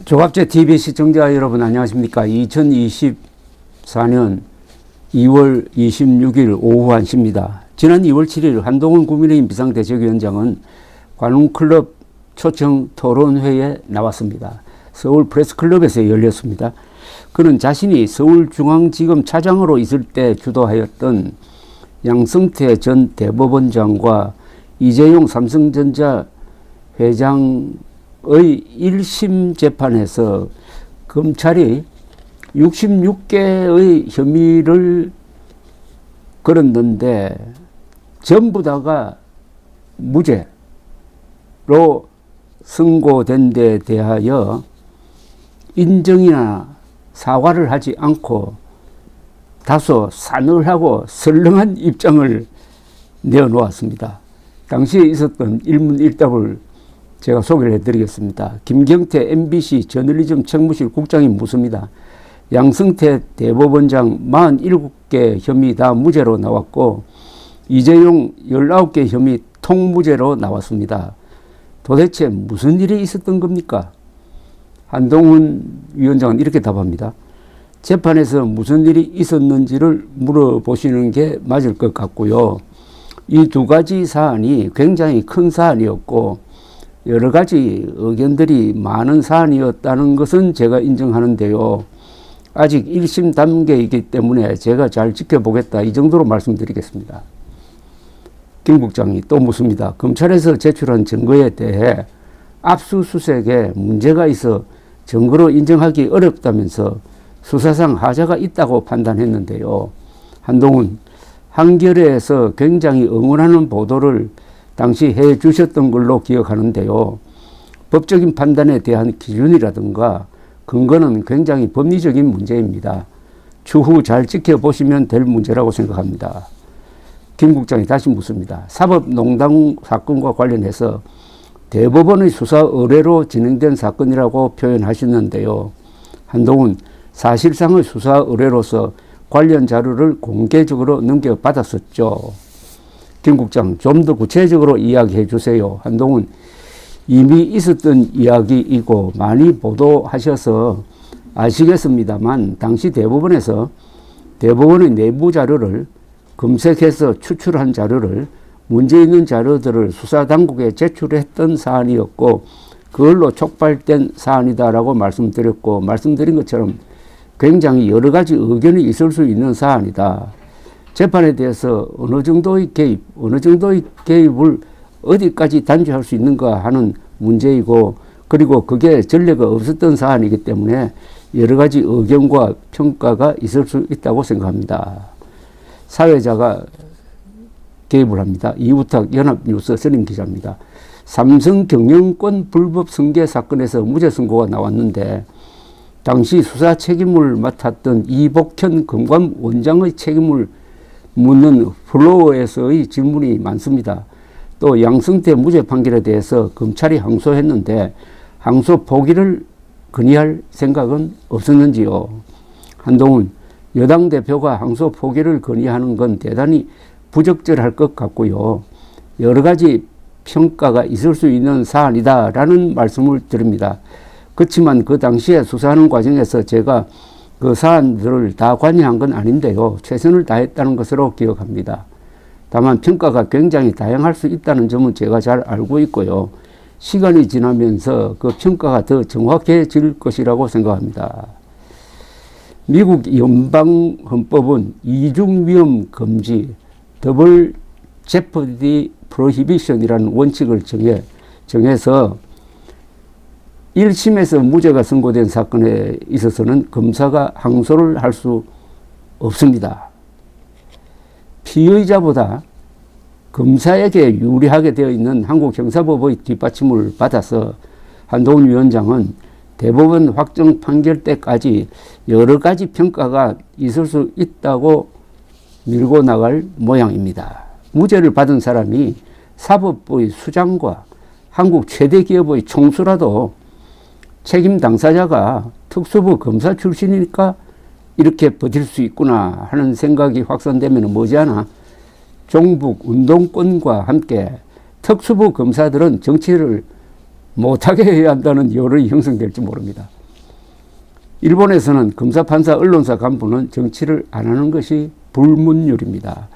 조갑제 TV 시청자 여러분 안녕하십니까. 2024년 2월 26일 오후 1시입니다. 지난 2월 7일 한동훈 국민의힘 비상대책위원장은 관훈클럽 초청 토론회에 나왔습니다. 서울 프레스클럽에서 열렸습니다. 그는 자신이 서울중앙지검 차장으로 있을 때 주도하였던 양승태 전 대법원장과 이재용 삼성전자 회장의 1심 재판에서 검찰이 66개의 혐의를 걸었는데 전부 다가 무죄로 선고된 데 대하여 인정이나 사과를 하지 않고 다소 싸늘하고 설렁한 입장을 내어놓았습니다. 당시에 있었던 일문일답을 제가 소개를 해드리겠습니다. 김경태 MBC 저널리즘 책무실 국장이 묻습니다. 양승태 대법원장 47개 혐의 다 무죄로 나왔고 이재용 19개 혐의 통무죄로 나왔습니다. 도대체 무슨 일이 있었던 겁니까? 한동훈 위원장은 이렇게 답합니다. 재판에서 무슨 일이 있었는지를 물어보시는 게 맞을 것 같고요. 이 두 가지 사안이 굉장히 큰 사안이었고 여러 가지 의견들이 많은 사안이었다는 것은 제가 인정하는데요. 아직 1심 단계이기 때문에 제가 잘 지켜보겠다 이 정도로 말씀드리겠습니다. 김 국장이 또 묻습니다. 검찰에서 제출한 증거에 대해 압수수색에 문제가 있어 증거로 인정하기 어렵다면서 수사상 하자가 있다고 판단했는데요. 한동훈, 한겨레에서 굉장히 응원하는 보도를 당시 해 주셨던 걸로 기억하는데요. 법적인 판단에 대한 기준이라든가 근거는 굉장히 법리적인 문제입니다. 추후 잘 지켜보시면 될 문제라고 생각합니다. 김 국장이 다시 묻습니다. 사법농단 사건과 관련해서 대법원의 수사 의뢰로 진행된 사건이라고 표현하셨는데요. 한동훈, 사실상의 수사 의뢰로서 관련 자료를 공개적으로 넘겨받았었죠. 김 국장, 좀 더 구체적으로 이야기해 주세요. 한동훈, 이미 있었던 이야기이고 많이 보도하셔서 아시겠습니다만 당시 대법원에서 대법원의 내부 자료를 검색해서 추출한 자료를 문제 있는 자료들을 수사당국에 제출했던 사안이었고 그걸로 촉발된 사안이다라고 말씀드렸고 말씀드린 것처럼 굉장히 여러 가지 의견이 있을 수 있는 사안이다. 재판에 대해서 어느 정도의 개입을 어디까지 단죄할 수 있는가 하는 문제이고 그리고 그게 전례가 없었던 사안이기 때문에 여러 가지 의견과 평가가 있을 수 있다고 생각합니다. 사회자가 개입을 합니다. 이우탁 연합뉴스 선임 기자입니다. 삼성 경영권 불법 승계 사건에서 무죄 선고가 나왔는데 당시 수사 책임을 맡았던 이복현 검감원장의 책임을 묻는 플로어에서의 질문이 많습니다. 또 양승태 무죄 판결에 대해서 검찰이 항소했는데 항소 포기를 건의할 생각은 없었는지요. 한동훈, 여당 대표가 항소 포기를 건의하는 건 대단히 부적절할 것 같고요. 여러 가지 평가가 있을 수 있는 사안이다라는 말씀을 드립니다. 그렇지만 그 당시에 수사하는 과정에서 제가 그 사안들을 다 관여한 건 아닌데요. 최선을 다했다는 것으로 기억합니다. 다만 평가가 굉장히 다양할 수 있다는 점은 제가 잘 알고 있고요. 시간이 지나면서 그 평가가 더 정확해질 것이라고 생각합니다. 미국 연방헌법은 이중위험 금지, 더블 제퍼디 프로히비션이라는 원칙을 정해서 1심에서 무죄가 선고된 사건에 있어서는 검사가 항소를 할 수 없습니다. 피의자보다 검사에게 유리하게 되어 있는 한국 형사법의 뒷받침을 받아서 한동훈 위원장은 대법원 확정 판결 때까지 여러 가지 평가가 있을 수 있다고 밀고 나갈 모양입니다. 무죄를 받은 사람이 사법부의 수장과 한국 최대 기업의 총수라도 책임 당사자가 특수부 검사 출신이니까 이렇게 버틸 수 있구나 하는 생각이 확산되면 머지않아 종북 운동권과 함께 특수부 검사들은 정치를 못하게 해야 한다는 여론이 형성될지 모릅니다. 일본에서는 검사, 판사, 언론사 간부는 정치를 안 하는 것이 불문율입니다.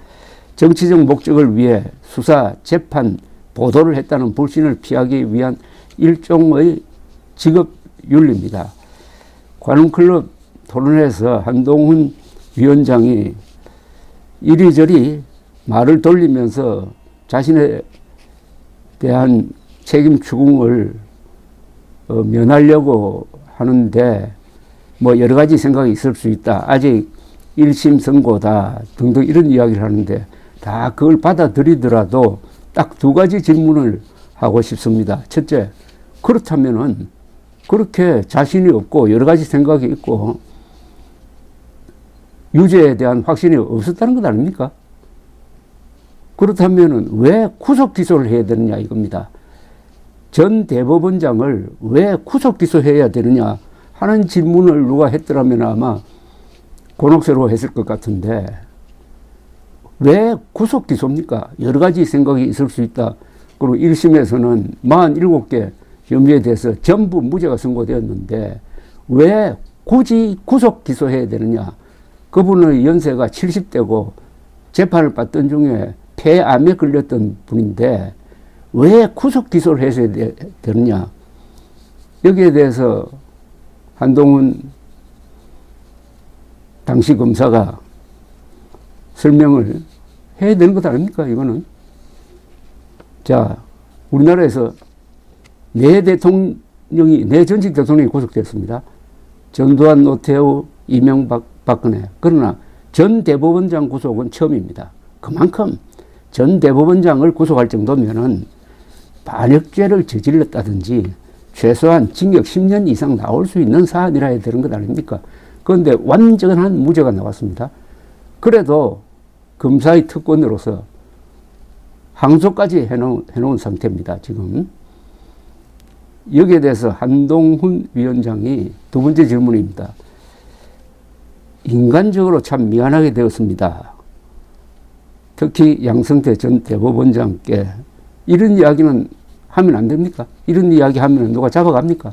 정치적 목적을 위해 수사, 재판, 보도를 했다는 불신을 피하기 위한 일종의 직업윤리입니다. 관훈클럽 토론회에서 한동훈 위원장이 이리저리 말을 돌리면서 자신에 대한 책임 추궁을 면하려고 하는데 뭐 여러 가지 생각이 있을 수 있다. 아직 1심 선고다 등등 이런 이야기를 하는데 다 그걸 받아들이더라도 딱 두 가지 질문을 하고 싶습니다. 첫째, 그렇다면은 그렇게 자신이 없고 여러 가지 생각이 있고 유죄에 대한 확신이 없었다는 것 아닙니까? 그렇다면은 왜 구속 기소를 해야 되느냐 이겁니다. 전 대법원장을 왜 구속 기소해야 되느냐 하는 질문을 누가 했더라면 아마 곤혹스러워했을 것 같은데 왜 구속 기소입니까? 여러 가지 생각이 있을 수 있다. 그리고 1심에서는 47개 혐의에 대해서 전부 무죄가 선고되었는데 왜 굳이 구속 기소해야 되느냐? 그분의 연세가 70대고 재판을 받던 중에 폐암에 걸렸던 분인데 왜 구속 기소를 해서 되느냐? 여기에 대해서 한동훈 당시 검사가 설명을 해야 되는 것 아닙니까? 이거는. 자, 우리나라에서 네 전직 대통령이 구속됐습니다. 전두환, 노태우, 이명박, 박근혜. 그러나 전 대법원장 구속은 처음입니다. 그만큼 전 대법원장을 구속할 정도면은 반역죄를 저질렀다든지 최소한 징역 10년 이상 나올 수 있는 사안이라 해야 되는 것 아닙니까? 그런데 완전한 무죄가 나왔습니다. 그래도 검사의 특권으로서 항소까지 해놓은 상태입니다. 지금. 여기에 대해서 한동훈 위원장이 두 번째 질문입니다. 인간적으로 참 미안하게 되었습니다. 특히 양성태 전 대법원장께 이런 이야기는 하면 안 됩니까? 이런 이야기 하면 누가 잡아갑니까?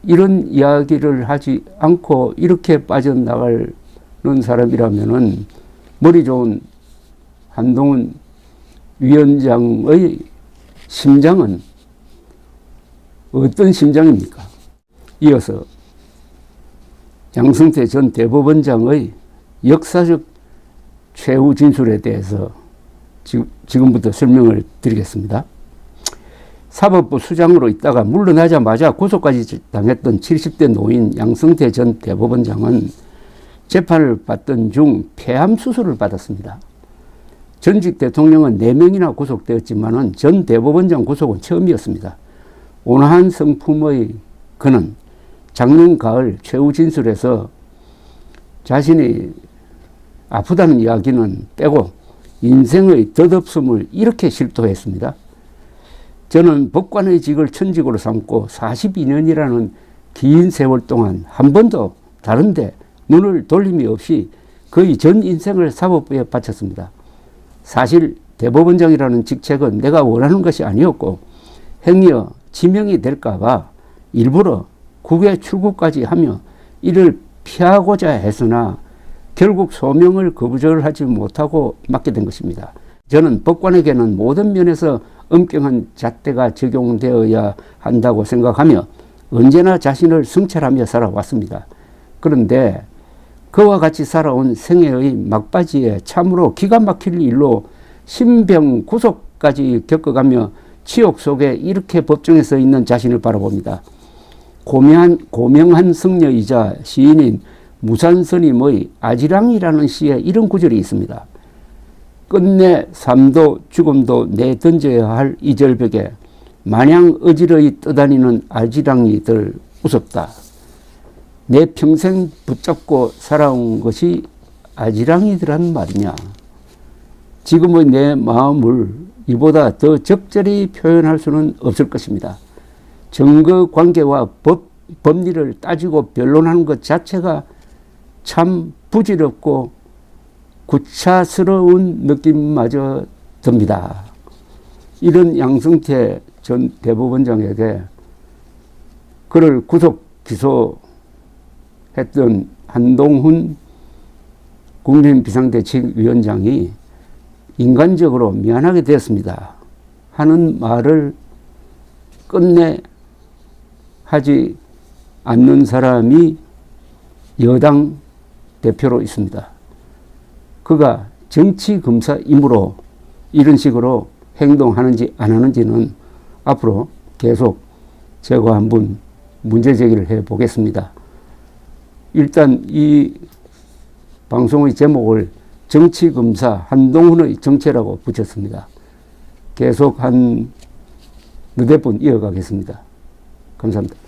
이런 이야기를 하지 않고 이렇게 빠져나가는 사람이라면은 머리 좋은 한동훈 위원장의 심장은 어떤 심장입니까? 이어서 양성태 전 대법원장의 역사적 최후 진술에 대해서 지금부터 설명을 드리겠습니다. 사법부 수장으로 있다가 물러나자마자 구속까지 당했던 70대 노인 양성태 전 대법원장은 재판을 받던 중 폐암 수술을 받았습니다. 전직 대통령은 4명이나 구속되었지만은 전 대법원장 구속은 처음이었습니다. 온화한 성품의 그는 작년 가을 최후 진술에서 자신이 아프다는 이야기는 빼고 인생의 덧없음을 이렇게 실토했습니다. 저는 법관의 직을 천직으로 삼고 42년이라는 긴 세월 동안 한 번도 다른데 눈을 돌림이 없이 거의 전 인생을 사법부에 바쳤습니다. 사실 대법원장이라는 직책은 내가 원하는 것이 아니었고 행여 지명이 될까봐 일부러 국외 출국까지 하며 이를 피하고자 했으나 결국 소명을 거부절하지 못하고 맡게 된 것입니다. 저는 법관에게는 모든 면에서 엄격한 잣대가 적용되어야 한다고 생각하며 언제나 자신을 성찰하며 살아왔습니다. 그런데 그와 같이 살아온 생애의 막바지에 참으로 기가 막힐 일로 신병 구속까지 겪어가며 치욕 속에 이렇게 법정에 서 있는 자신을 바라봅니다. 고명한 승려이자 시인인 무산스님의 아지랑이라는 시에 이런 구절이 있습니다. 끝내 삶도 죽음도 내던져야 할 이 절벽에 마냥 어지러이 떠다니는 아지랑이들 우습다. 내 평생 붙잡고 살아온 것이 아지랑이들란 말이냐. 지금의 내 마음을 이보다 더 적절히 표현할 수는 없을 것입니다. 증거 관계와 법리를 따지고 변론하는 것 자체가 참 부질없고 구차스러운 느낌마저 듭니다. 이런 양성태 전 대법원장에게 그를 구속 기소했던 한동훈 국민의힘 비상대책위원장이 인간적으로 미안하게 되었습니다 하는 말을 끝내 하지 않는 사람이 여당 대표로 있습니다. 그가 정치검사이므로 이런 식으로 행동하는지 안 하는지는 앞으로 계속 제가 한번 문제 제기를 해 보겠습니다. 일단 이 방송의 제목을 정치검사 한동훈의 정체라고 붙였습니다. 계속 한 너댓 분 이어가겠습니다. 감사합니다.